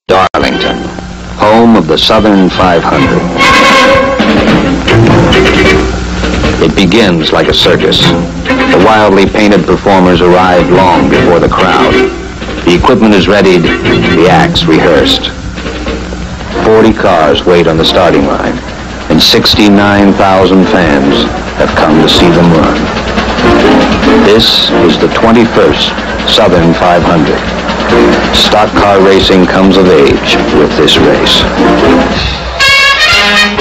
Darlington, home of the Southern 500. It begins like a circus. The wildly painted performers arrive long before the crowd. The equipment is readied, the acts rehearsed. 40 cars wait on the starting line, and 69,000 fans have come to see them run. This is the 21st Southern 500. Stock car racing comes of age with this race.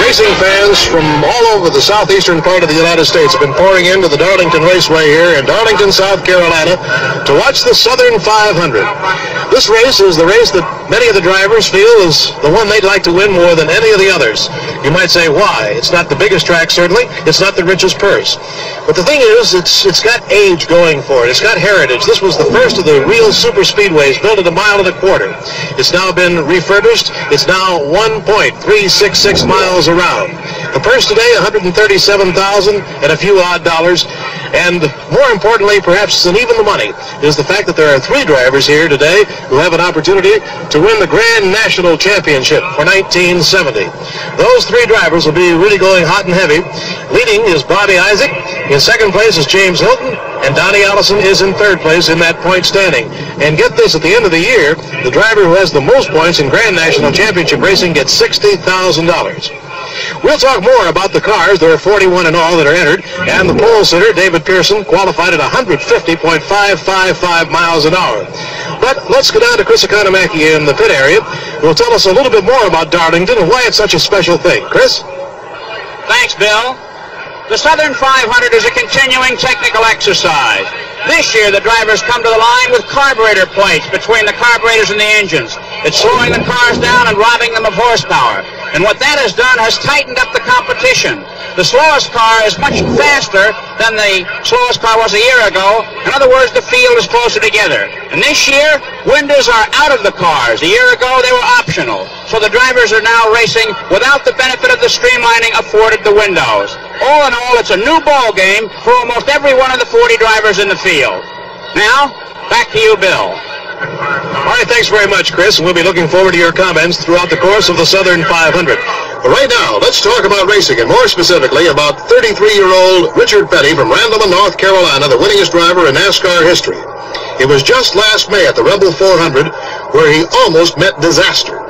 Racing fans from all over the southeastern part of the United States have been pouring into the Darlington Raceway here in Darlington, South Carolina to watch the Southern 500. This race is the race that many of the drivers feel is the one they'd like to win more than any of the others. You might say, why? It's not the biggest track, certainly. It's not the richest purse. But the thing is, it's got age going for it. It's got heritage. This was the first of the real super speedways built at 1.25 miles. It's now been refurbished. It's now 1.366 miles around. The purse today, $137,000 and a few odd dollars. And more importantly, perhaps than even the money, is the fact that there are 3 drivers here today who have an opportunity to win the Grand National Championship for 1970. Those 3 drivers will be really going hot and heavy. Leading is Bobby Isaac. In second place is James Hilton. And Donnie Allison is in third place in that point standing. And get this, at the end of the year, the driver who has the most points in Grand National Championship racing gets $60,000. We'll talk more about the cars. There are 41 in all that are entered. And the pole sitter, David Pearson, qualified at 150.555 miles an hour. But let's go down to Chris Economaki in the pit area, who will tell us a little bit more about Darlington and why it's such a special thing. Chris? Thanks, Bill. The Southern 500 is a continuing technical exercise. This year, the drivers come to the line with carburetor plates between the carburetors and the engines. It's slowing the cars down and robbing them of horsepower. And what that has done has tightened up the competition. The slowest car is much faster than the slowest car was a year ago. In other words, the field is closer together. And this year, windows are out of the cars. A year ago, they were optional. So the drivers are now racing without the benefit of the streamlining afforded the windows. All in all, it's a new ball game for almost every one of the 40 drivers in the field. Now, back to you, Bill. All right, thanks very much, Chris, and we'll be looking forward to your comments throughout the course of the Southern 500. But right now, let's talk about racing, and more specifically about 33-year-old Richard Petty from Randleman, North Carolina, the winningest driver in NASCAR history. It was just last May at the Rebel 400 where he almost met disaster.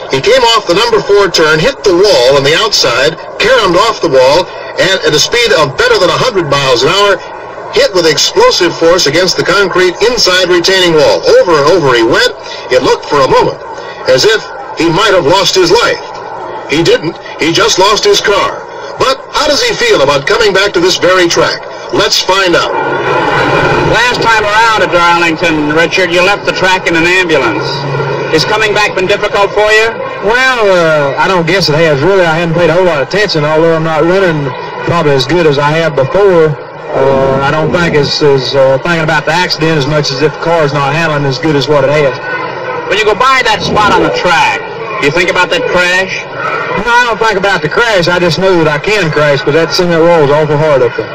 He came off the number 4 turn, hit the wall on the outside, caromed off the wall, and at a speed of better than 100 miles an hour, hit with explosive force against the concrete inside retaining wall. Over and over he went. It looked for a moment as if he might have lost his life. He didn't. He just lost his car. But how does he feel about coming back to this very track? Let's find out. Last time around at Darlington, Richard, you left the track in an ambulance. Has coming back been difficult for you? Well, I don't guess it has. Really, I hadn't paid a whole lot of attention, although I'm not running probably as good as I have before. I don't think it's thinking about the accident as much as if the car's not handling as good as what it has. When you go by that spot on the track, do you think about that crash? No, I don't think about the crash. I just know that I can crash, because that thing that rolls awful hard up there.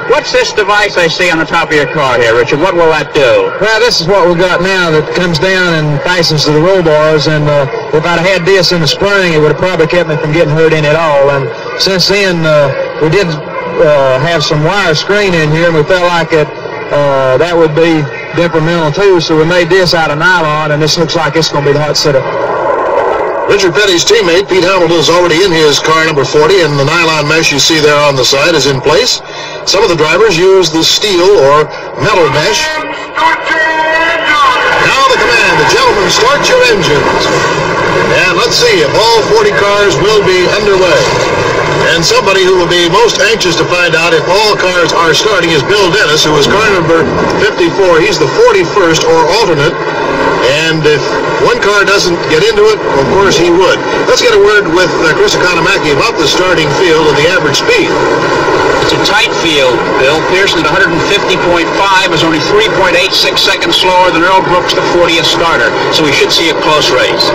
What's this device I see on the top of your car here, Richard? What will that do? Well, this is what we've got now that comes down and fastens to the roll bars, and if I'd had this in the spring, it would have probably kept me from getting hurt in at all. And since then, we did have some wire screen in here, and we felt like that would be detrimental too, so we made this out of nylon, and this looks like it's going to be the hot setup. Richard Petty's teammate, Pete Hamilton, is already in his car number 40, and the nylon mesh you see there on the side is in place. Some of the drivers use the steel or metal mesh. Now the command, the gentlemen, start your engines. And let's see if all 40 cars will be underway. And somebody who will be most anxious to find out if all cars are starting is Bill Dennis, who is car number 54. He's the 41st or alternate. And if one car doesn't get into it, of course he would. Let's get a word with Chris Economaki about the starting field and the average speed. It's a tight field, Bill. Pearson at 150.5 is only 3.86 seconds slower than Earl Brooks, the 40th starter. So we should see a close race.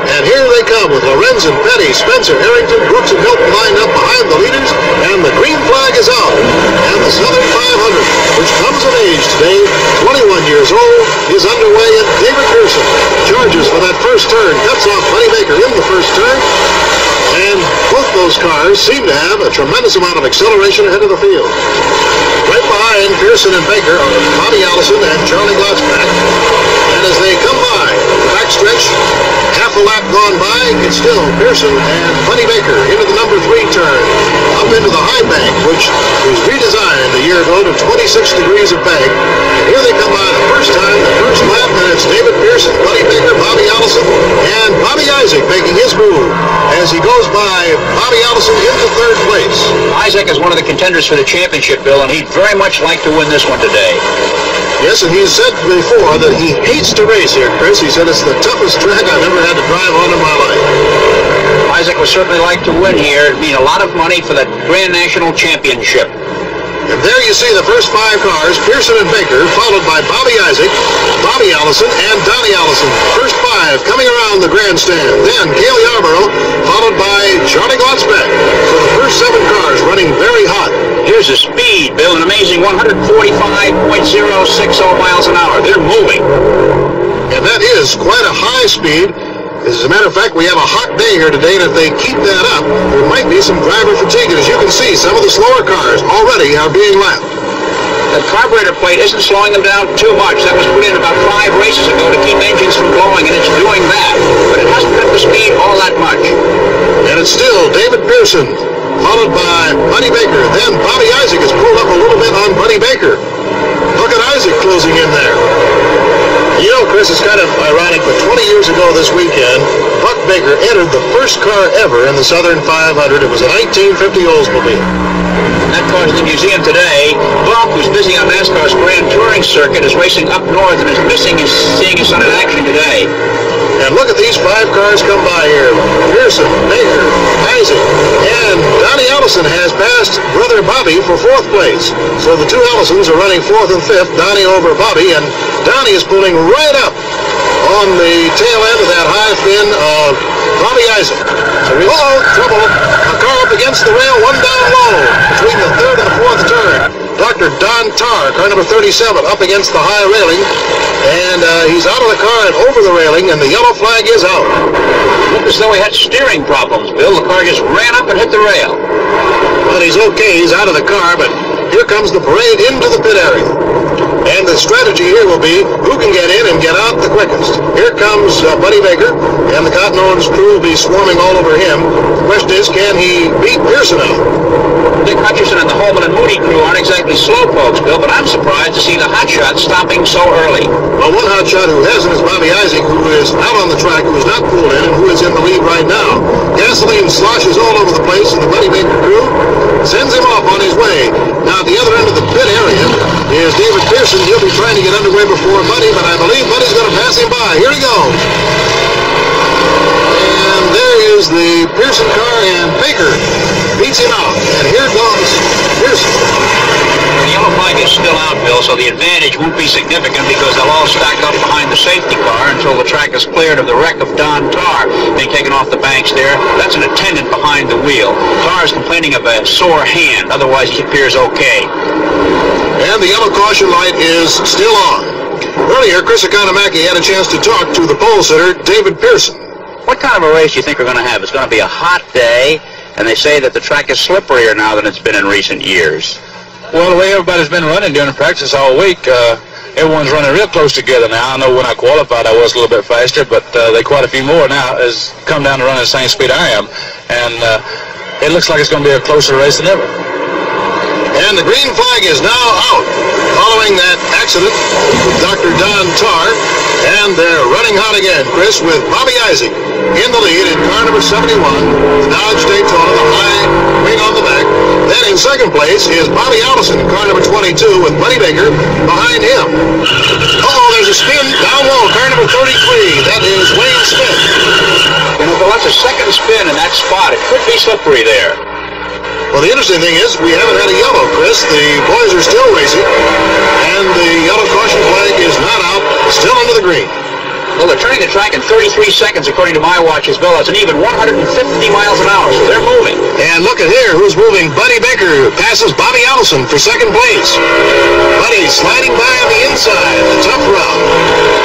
And here they come with Lorenzen, Petty, Spencer, Harrington, Brooks, and Hilton lined up behind the leaders. And the green flag is out. And the Southern 500, which comes of age today, 21 years old, is underway, and David Pearson charges for that first turn, cuts off Buddy Baker in the first turn. And both those cars seem to have a tremendous amount of acceleration ahead of the field. Right behind Pearson and Baker are Bobby Allison and Charlie Glotzback. And as they come by the backstretch, half a lap gone by, it's still Pearson and Buddy Baker into the number 3 turn, up into the high bank, which was redesigned a year ago to 26 degrees of bank. And here they come by the first time, the first lap, and it's David Pearson, Buddy Baker, Bobby Allison, and Bobby Isaac making his move as he goes by Bobby Allison into 3rd place. Isaac is one of the contenders for the championship, Bill, and he'd very much like to win this one today. Yes, and he's said before that he hates to race here, Chris. He said it's the toughest track I've ever had to drive on in my life. Isaac would certainly like to win here. It'd mean a lot of money for the Grand National Championship. And there you see the first 5 cars, Pearson and Baker, followed by Bobby Isaac, Bobby Allison, and Donnie Allison. First 5 coming around the grandstand. Then Cale Yarborough, followed by Charlie Glotzback. So the first 7 cars running very hot. Here's the speed, Bill, an amazing 145.060 miles an hour. They're moving. And that is quite a high speed. As a matter of fact, we have a hot day here today, and if they keep that up, there might be some driver fatigue. And as you can see, some of the slower cars already are being lapped. The carburetor plate isn't slowing them down too much. That was put in about 5 races ago to keep engines from blowing, and it's doing that. But it hasn't cut the speed all that much. And it's still David Pearson, followed by Buddy Baker. Then Bobby Isaac has pulled up a little bit on Buddy Baker. Look at Isaac closing in there. You know, Chris, it's kind of ironic, but 20 years ago this weekend, Buck Baker entered the first car ever in the Southern 500. It was a 1950 Oldsmobile. That car's in the museum today. Buck, who's busy on NASCAR's Grand Touring circuit, is racing up north and is missing seeing his son in action today. And look at these 5 cars come by here. Pearson, Baker, Isaac, and Donnie Allison has passed brother Bobby for 4th place. So the 2 Allisons are running 4th and 5th, Donnie over Bobby, and Donnie is pulling right up on the tail end of that high fin of Bobby Isaac. Uh-oh, trouble. A car up against the rail, one down low between the 3rd and the 4th turn. Dr. Don Tarr, car number 37, up against the high railing, and he's out of the car and over the railing, and the yellow flag is out. Looked as though he had steering problems, Bill. The car just ran up and hit the rail. But he's okay, he's out of the car, but here comes the parade into the pit area. And the strategy here will be who can get in and get out the quickest. Here comes Buddy Baker, and the Cotton Owens crew will be swarming all over him. The question is, can he beat Pearson out? Dick Hutcherson and the Holman and Moody crew aren't exactly slow folks, Bill, but I'm surprised to see the hotshot stopping so early. Well, one hotshot who hasn't is Bobby Isaac, who is out on the track, who is not pulled in, and who is in the lead right now. Gasoline sloshes all over the place, and the Buddy Baker crew sends him off on his way. Now, at the other end of the pit area is David Pearson. He'll be trying to get underway before Buddy, but I believe Buddy's going to pass him by. Here he goes. And there is the Pearson car, and Baker beats him out. And here goes Pearson. The yellow flag is still out, Bill, so the advantage won't be significant because they'll all stack up behind the safety car until the track is cleared of the wreck of Don Tarr being taken off the banks there. That's an attendant behind the wheel. Tarr is complaining of a sore hand. Otherwise, he appears okay. And the yellow caution light is still on. Earlier, Chris Economaki had a chance to talk to the pole sitter, David Pearson. What kind of a race do you think we're going to have? It's going to be a hot day, and they say that the track is slipperier now than it's been in recent years. Well, the way everybody's been running during practice all week, everyone's running real close together now. I know when I qualified I was a little bit faster, but quite a few more now has come down to running the same speed I am. And it looks like it's going to be a closer race than ever. And the green flag is now out following that accident with Dr. Don Tarr. And they're running hot again, Chris, with Bobby Isaac in the lead in car number 71, Dodge Daytona, the high wing on the back. Then in second place is Bobby Allison, car number 22, with Buddy Baker behind him. Uh-oh, there's a spin down low, car number 33. That is Wayne Smith. You know, Bill, that's a second spin in that spot. It could be slippery there. Well, the interesting thing is we haven't had a yellow, Chris. The boys are still racing, and the yellow caution flag is not out, still under the green. Well, they're turning the track in 33 seconds, according to my watches, Bill. That's an even 150 miles an hour, so they're moving. And look at here, who's moving? Buddy Baker passes Bobby Allison for second place. Buddy sliding by on the inside, a tough run.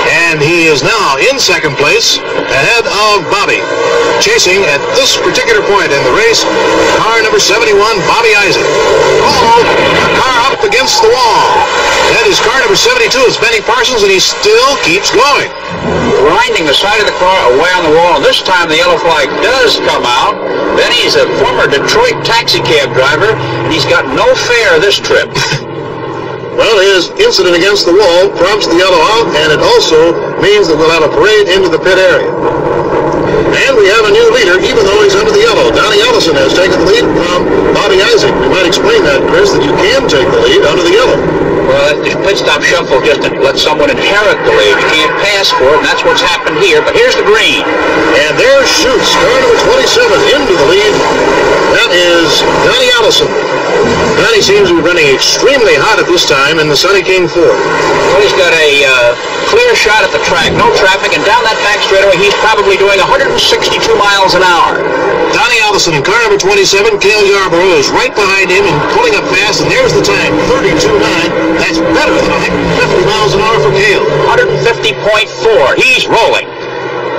And he is now in second place, ahead of Bobby. Chasing at this particular point in the race, car number 71, Bobby Isaac. Oh, a car up against the wall. That is car number 72. It's Benny Parsons, and he still keeps going. Grinding the side of the car away on the wall, and this time the yellow flag does come out. Benny's a former Detroit taxi cab driver, and he's got no fare this trip. Well, his incident against the wall prompts the yellow out, and it also means that we'll have a parade into the pit area. And we have a new leader, even though he's under the yellow. Donnie Ellison has taken the lead from Bobby Isaac. We might explain that, Chris, that you can take the lead under the yellow. Well, the pit stop shuffle just lets someone inherit the lead. You can't pass for it, and that's what's happened here. But here's the green. And there shoots car number 27 into the lead. That is Donnie Ellison. Donnie seems to be running extremely hot at this time in the Sonny King Ford. Well, he's got a clear shot at the track, no traffic, and down that back straightaway, he's probably doing 162 miles an hour. Donnie Ellison in car number 27, Cale Yarborough is right behind him and pulling up fast, and there's the time, 32.9. That's better than 150 miles an hour for Cale. 150.4. He's rolling.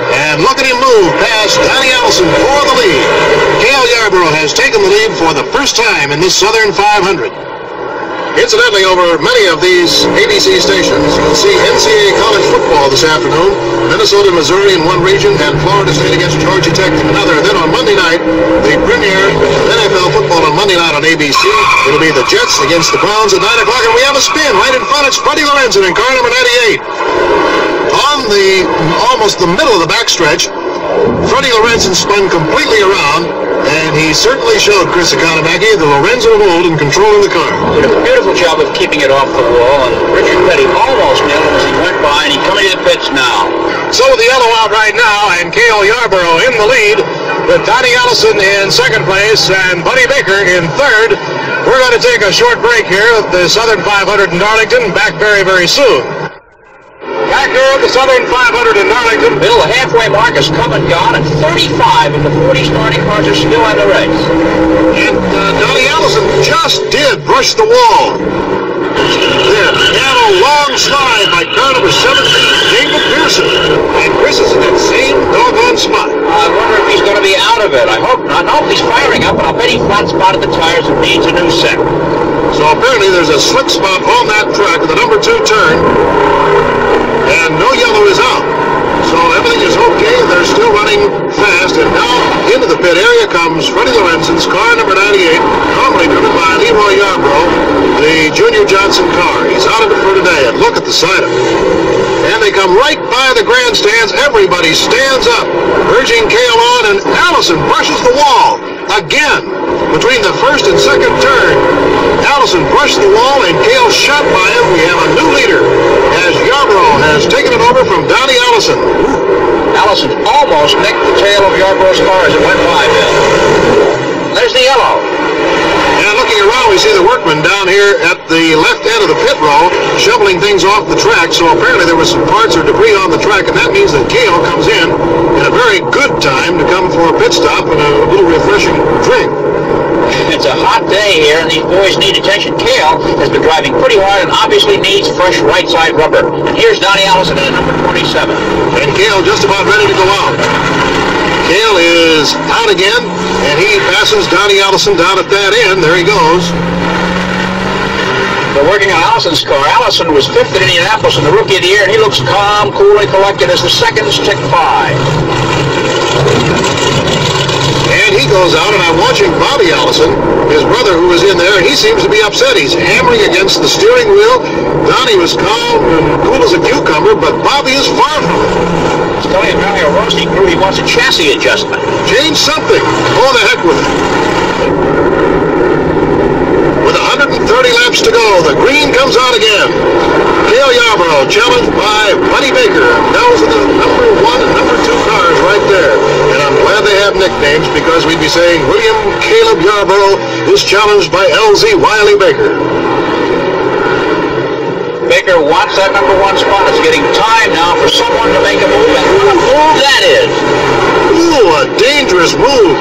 And look at him move past Donnie Ellison for the lead. Cale Yarborough has taken the lead for the first time in this Southern 500. Incidentally, over many of these ABC stations, you'll see NCAA college football this afternoon. Minnesota, Missouri in one region, and Florida State against Georgia Tech in another. Then on Monday night, the premiere of NFL football on Monday night on ABC. It'll be the Jets against the Browns at 9 o'clock, and we have a spin right in front. It's Freddie Lorenzen in car number 98. On the almost the middle of the backstretch, Freddie Lorenzen spun completely around, and he certainly showed Chris Economaki the Lorenzen of old in controlling the car. Did a beautiful job of keeping it off the wall, and Richard Petty almost nailed him as he went by, and he's coming to the pits now. So with the yellow out right now, and Cale Yarborough in the lead, with Donnie Ellison in second place and Buddy Baker in third. We're going to take a short break here at the Southern 500 in Darlington. Back very, very soon. Back here at the Southern 500 in Darlington. Bill, the halfway mark has come and gone, and 35 of the 40 starting cars are still in the race. And Donnie Ellison just did brush the wall. There, and a long slide by car number 17, David Pearson. And Chris is in that same doggone spot. I wonder if he's going to be out of it. I hope not. No, he's firing up, and I'll bet he flat spotted the tires and needs a new set. So apparently there's a slick spot on that track at the number 2 turn. And no yellow is out. So everything is okay. They're still running fast. And now into the pit area comes Freddie Lorenzen's car number 98, normally driven by Leroy Yarborough, the Junior Johnson car. He's out of it for today. And look at the side of it. And they come right by the grandstands. Everybody stands up, urging Cale on, and Allison brushes the wall again. Between the first and second turn, Allison brushed the wall and Cale shot by him. We have a new leader as Yarborough has taken it over from Donnie Ellison. Allison almost nicked the tail of Yarborough's car as it went by, Bill. There's the yellow. And looking around, we see the workmen down here at the left end of the pit row shoveling things off the track. So apparently there was some parts or debris on the track, and that means that Cale comes in a very good time to come for a pit stop and a little refreshing drink. It's a hot day here, and these boys need attention. Cale has been driving pretty hard and obviously needs fresh right-side rubber. And here's Donnie Ellison at number 27. And Cale just about ready to go out. Cale is out again, and he passes Donnie Ellison down at that end. There he goes. They're working on Allison's car. Allison was 5th at Indianapolis in the Rookie of the Year, and he looks calm, cool, and collected as the seconds tick by. And he goes out, and I'm watching Bobby Allison, his brother, who was in there, and he seems to be upset. He's hammering against the steering wheel. Donnie was calm and cool as a cucumber, but Bobby is far from it. He's telling Emilio Rossi crew he wants a chassis adjustment. Change something. Go the heck with it. With 130 laps to go, the green comes out again. Cale Yarborough challenged by Buddy Baker. Those are the number 1 and number 2 cars right there. And I'm glad they have nicknames, because we'd be saying William Caleb Yarborough is challenged by LZ Wiley Baker. Baker Baker wants that number 1 spot. It's getting time now for someone to make a move, and what a move that is. Ooh, a dangerous move.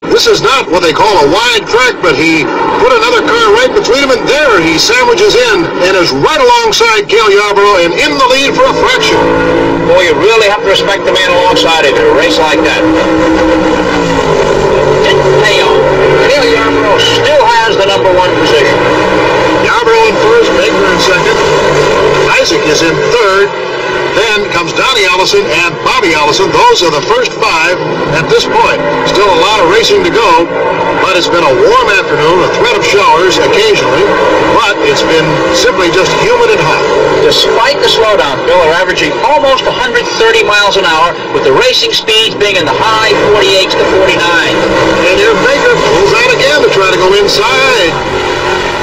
This is not what they call a wide track, but he put another car right between him, and there he sandwiches in and is right alongside Cale Yarborough and in the lead for a fraction. Boy, you really have to respect the man alongside of you in a race like that. Didn't pay off. Cale Yarborough still has the number 1 position. Yarborough in first, Baker in second. Isaac is in third. Then comes Donnie Allison and Bobby Allison. Those are the first 5 at this point. Still a lot of racing to go, but it's been a warm afternoon, a threat of showers occasionally, but it's been simply just humid and hot. Despite the slowdown, Bill, are averaging almost 130 miles an hour, with the racing speeds being in the high 48s to 49s. And here Baker pulls out again to try to go inside.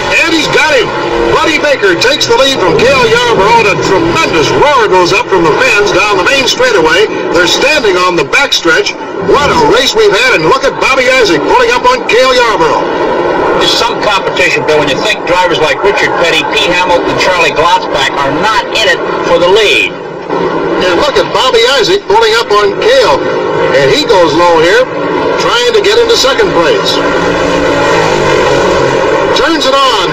And he's got him. Buddy Baker takes the lead from Cale Yarborough, and a tremendous roar goes up from the fans down the main straightaway. They're standing on the backstretch. What a race we've had, and look at Bobby Isaac pulling up on Cale Yarborough. There's some competition, Bill, when you think drivers like Richard Petty, Pete Hamilton, and Charlie Glotzbach are not in it for the lead. And look at Bobby Isaac pulling up on Cale, and he goes low here, trying to get into second place. Turns it on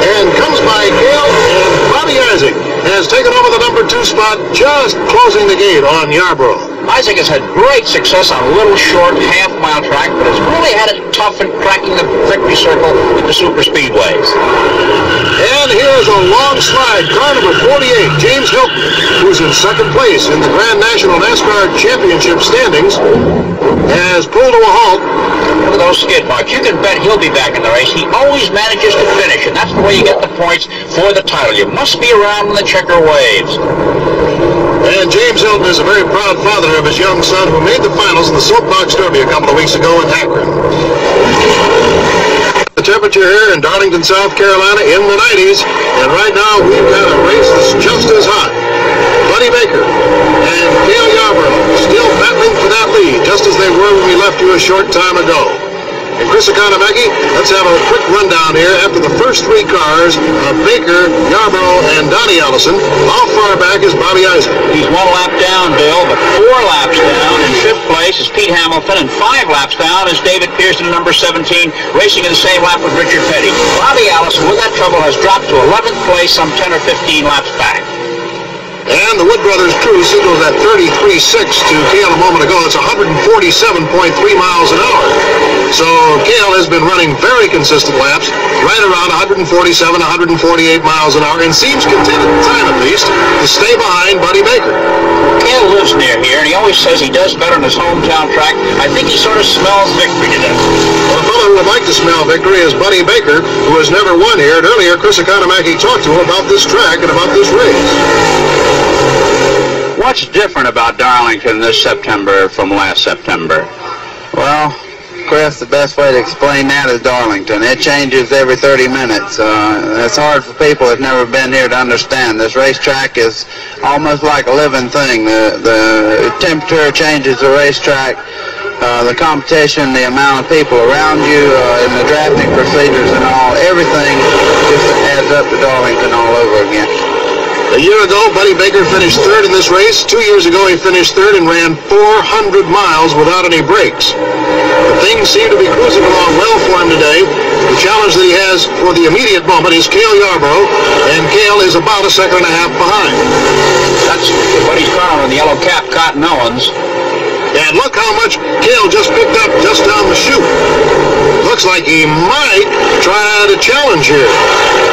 and comes by Cale, and Bobby Isaac has taken over the number 2 spot, just closing the gate on Yarborough. Isaac has had great success on a little short half-mile track, but has really had it tough in cracking the victory circle with the super speedways. And here's a long slide. Car number 48, James Hilton, who's in second place in the Grand National NASCAR Championship standings, has pulled to a halt. Look at those skid marks. You can bet he'll be back in the race. He always manages to finish, and that's the way you get the points for the title. You must be around when the checker waves. And James Hilton is a very proud father of his young son, who made the finals in the Soapbox Derby a couple of weeks ago in Akron. The temperature here in Darlington, South Carolina in the 90s, and right now we've got a race that's just as hot. Buddy Baker and Cale Yarborough still battling for that lead, just as they were when we left you a short time ago. And Chris Economaki, let's have a quick rundown here after the first 3 cars of Baker, Yarborough, and Donnie Allison. How far back is Bobby Isaac? He's 1 lap down, Bill, but 4 laps down. In 5th place is Pete Hamilton, and 5 laps down is David Pearson, number 17, racing in the same lap with Richard Petty. Bobby Allison, with that trouble, has dropped to 11th place, some 10 or 15 laps back. And the Wood Brothers crew signals at 33.6 to Cale a moment ago. It's 147.3 miles an hour. So Cale has been running very consistent laps, right around 147, 148 miles an hour, and seems content at the time, at least, to stay behind Buddy Baker. Cale lives near here, and he always says he does better on his hometown track. I think he sort of smells victory today. Well, a fellow who would like to smell victory is Buddy Baker, who has never won here. And earlier, Chris Economaki talked to him about this track and about this race. What's different about Darlington this September from last September? Well, Chris, the best way to explain that is Darlington. It changes every 30 minutes. It's hard for people who've never been here to understand. This racetrack is almost like a living thing. The temperature changes the racetrack. The competition, the amount of people around you, and the drafting procedures and all, everything just adds up to Darlington all over again. A year ago, Buddy Baker finished 3rd in this race. 2 years ago, he finished 3rd and ran 400 miles without any breaks. But things seem to be cruising along well for him today. The challenge that he has for the immediate moment is Cale Yarborough, and Cale is about a second and a half behind. That's Buddy's car on the yellow cap, Cotton Owens. And look how much Cale just picked up just down the chute. Looks like he might try to challenge here.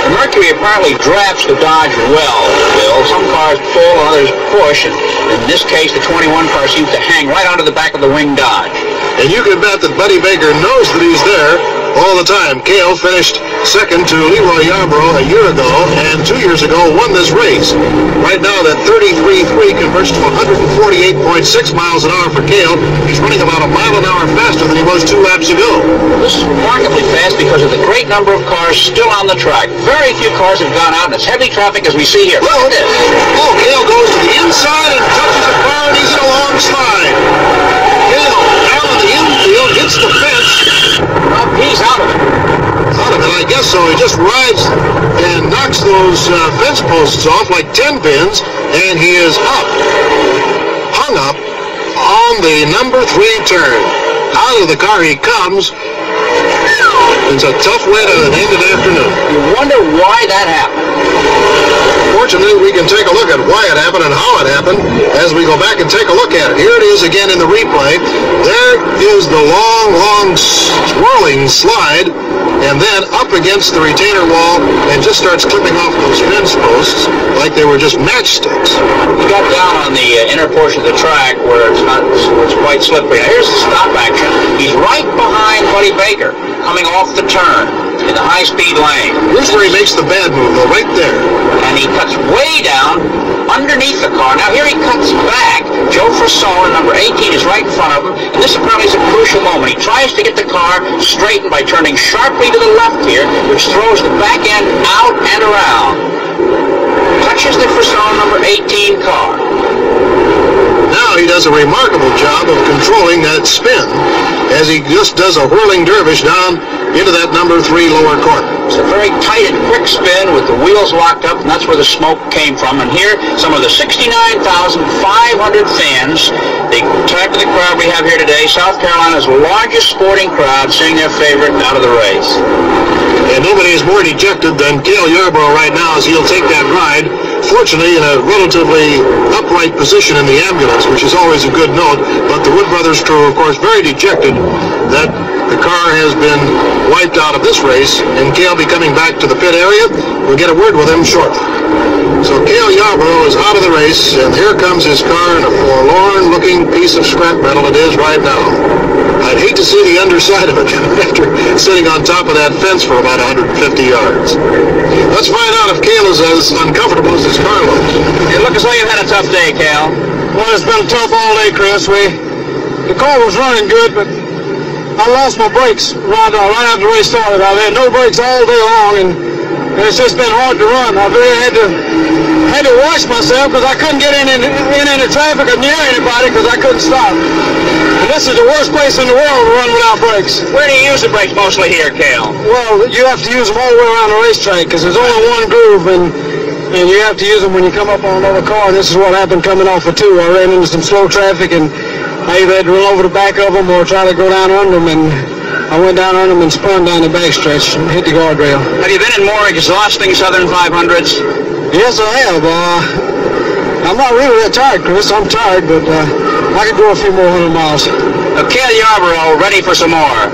The Mercury apparently drafts the Dodge well, Bill. Some cars pull, others push, and in this case, the 21 car seems to hang right onto the back of the wing Dodge. And you can bet that Buddy Baker knows that he's there all the time. Cale finished 2nd to Leroy Yarborough a year ago, and 2 years ago won this race. Right now, that 33.3 converts to 148.6 miles an hour for Cale. He's running about a mile an hour faster than he was 2 laps ago. This is remarkably fast because of the great number of cars still on the track. Very few cars have gone out, and it's heavy traffic as we see here. Look at this. Oh, Cale goes to the inside and touches the car, and he's in a long slide. Cale down in the infield, hits the fence. He's out of it. Out of it, I guess so. He just rides and knocks those fence posts off like 10 pins, and he is up, hung up on the number 3 turn. Out of the car he comes. It's a tough way to end an afternoon. You wonder why that happened. Fortunately, we can take a look at why it happened and how it happened as we go back and take a look at it. Here it is again in the replay. There is the long swirling slide, and then up against the retainer wall and just starts clipping off those fence posts like they were just matchsticks. He got down on the inner portion of the track where it's quite slippery. Now here's the stop action. He's right behind Buddy Baker coming off the turn in the high-speed lane. Here's where he makes the bad move, though, right there. And he cuts way down underneath the car. Now here he cuts back. Joe Frasone, number 18, is right in front of him, and this apparently is a crucial moment. He tries to get the car straightened by turning sharply to the left here, which throws the back end out and around. Touches the Frasone number 18 car. Now he does a remarkable job of controlling that spin as he just does a whirling dervish down into that number 3 lower corner. It's a very tight and quick spin with the wheels locked up, and that's where the smoke came from. And here, some of the 69,500 fans, the type of the crowd we have here today, South Carolina's largest sporting crowd, seeing their favorite out of the race. And nobody is more dejected than Cale Yarborough right now as he'll take that ride. Fortunately, in a relatively upright position in the ambulance, which is always a good note, but the Wood Brothers crew, of course, very dejected that the car has been wiped out of this race, and Cale be coming back to the pit area. We'll get a word with him shortly. So Cale Yarborough is out of the race, and here comes his car in a forlorn-looking piece of scrap metal it is right now. I'd hate to see the underside of it after sitting on top of that fence for about 150 yards. Let's find out if Cale is as uncomfortable as his car looks. You look as though you've had a tough day, Cale. Well, it's been tough all day, Chris. The car was running good, but I lost my brakes right after the race started. I've had no brakes all day long, and it's just been hard to run. I really had to watch myself because I couldn't get in any traffic or near anybody because I couldn't stop. And this is the worst place in the world to run without brakes. Where do you use the brakes mostly here, Cale? Well, you have to use them all the way around the racetrack because there's only one groove, and you have to use them when you come up on another car. And this is what happened coming off of 2. I ran into some slow traffic, and I either had to run over the back of them or try to go down under them, and I went down under them and spun down the backstretch and hit the guardrail. Have you been in more exhausting Southern 500s? Yes, I have. I'm not really that tired, Chris. I'm tired, but I could go a few more 100 miles. Now, Cale Yarborough ready for some more.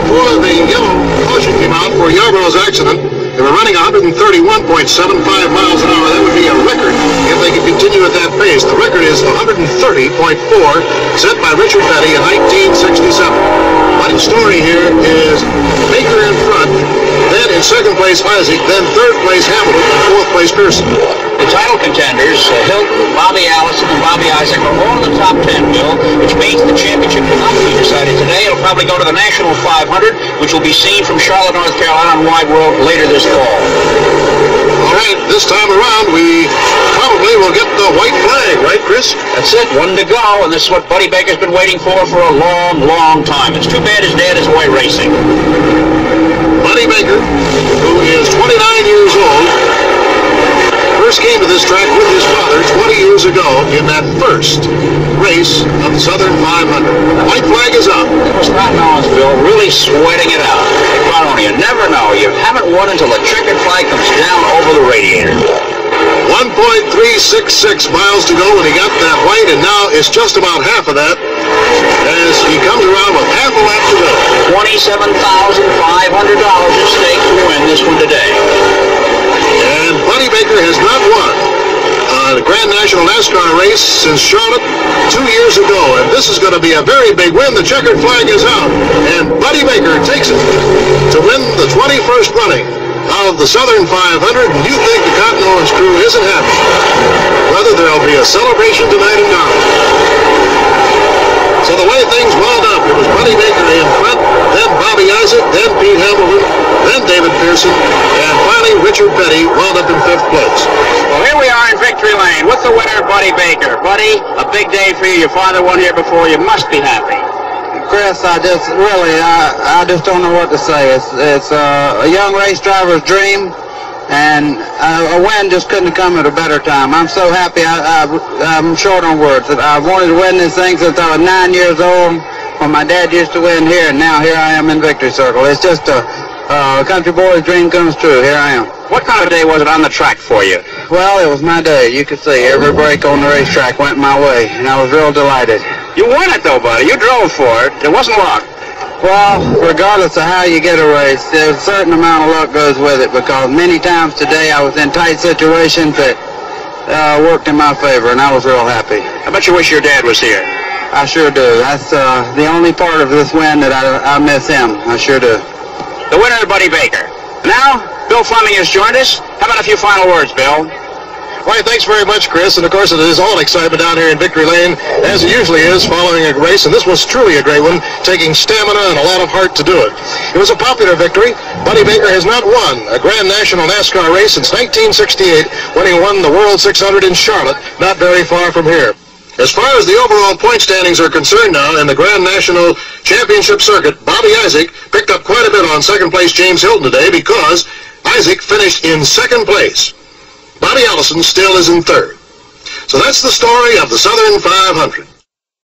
Before the yellow caution came out for Yarborough's accident, they were running 131.75 miles an hour. That would be a record if they could continue at that pace. The record is 130.4, set by Richard Petty in 1967. Funny story here is Baker in front, then in second place Isaac, then third place Hamilton, and fourth place Pearson. The title contenders, Hilton, Bobby Allison, and Bobby Isaac, are all in the top 10, Bill, which means the championship cannot be decided today. It'll probably go to the National 500, which will be seen from Charlotte, North Carolina on Wide World later this fall. All right, this time around, we probably will get the white flag, right, Chris? That's it, 1 to go, and this is what Buddy Baker's been waiting for a long, long time. It's too bad his dad is away racing. Buddy Baker, who is 29 years old, first came to this track with his father 20 years ago in that first race of the Southern 500. White flag is up. It was not Nolensville really sweating it out. You never know. You haven't won until the checkered flag comes down over the radiator. 1.366 miles to go when he got that white, and now it's just about half of that as he comes around with half a lap to go. $27,500 at stake to win this one today. And Buddy Baker has not won the Grand National NASCAR race since Charlotte 2 years ago, and this is going to be a very big win. The checkered flag is out, and Buddy Baker takes it to win the 21st running of the Southern 500, and you think the Cotton Owens crew isn't happy. Whether there'll be a celebration tonight in Darlington. So the way things wound up, it was Buddy Baker in front, then Bobby Isaac, then Pete Hamilton, then David Pearson, and finally Richard Petty wound up in 5th place. Well, here we are in victory lane with the winner, Buddy Baker. Buddy, a big day for you. Your father won here before. You must be happy. Chris, I just don't know what to say. It's a young race driver's dream, and a win just couldn't come at a better time. I'm so happy. I'm short on words. I wanted to win this thing since I was 9 years old, when my dad used to win here, and now here I am in Victory Circle. It's just a country boy's dream comes true. Here I am. What kind of a day was it on the track for you? Well, it was my day. You could see every break on the racetrack went my way, and I was real delighted. You won it, though, buddy. You drove for it. It wasn't luck. Well, regardless of how you get a race, there's a certain amount of luck goes with it, because many times today I was in tight situations that worked in my favor, and I was real happy. I bet you wish your dad was here. I sure do. That's the only part of this win that I miss him. I sure do. The winner, Buddy Baker. Now, Bill Fleming has joined us. How about a few final words, Bill? Why, thanks very much, Chris. And of course, it is all excitement down here in Victory Lane, as it usually is following a race. And this was truly a great one, taking stamina and a lot of heart to do it. It was a popular victory. Buddy Baker has not won a Grand National NASCAR race since 1968, when he won the World 600 in Charlotte, not very far from here. As far as the overall point standings are concerned now in the Grand National Championship Circuit, Bobby Isaac picked up quite a bit on second place James Hilton today, because Isaac finished in second place. Bobby Allison still is in third. So that's the story of the Southern 500.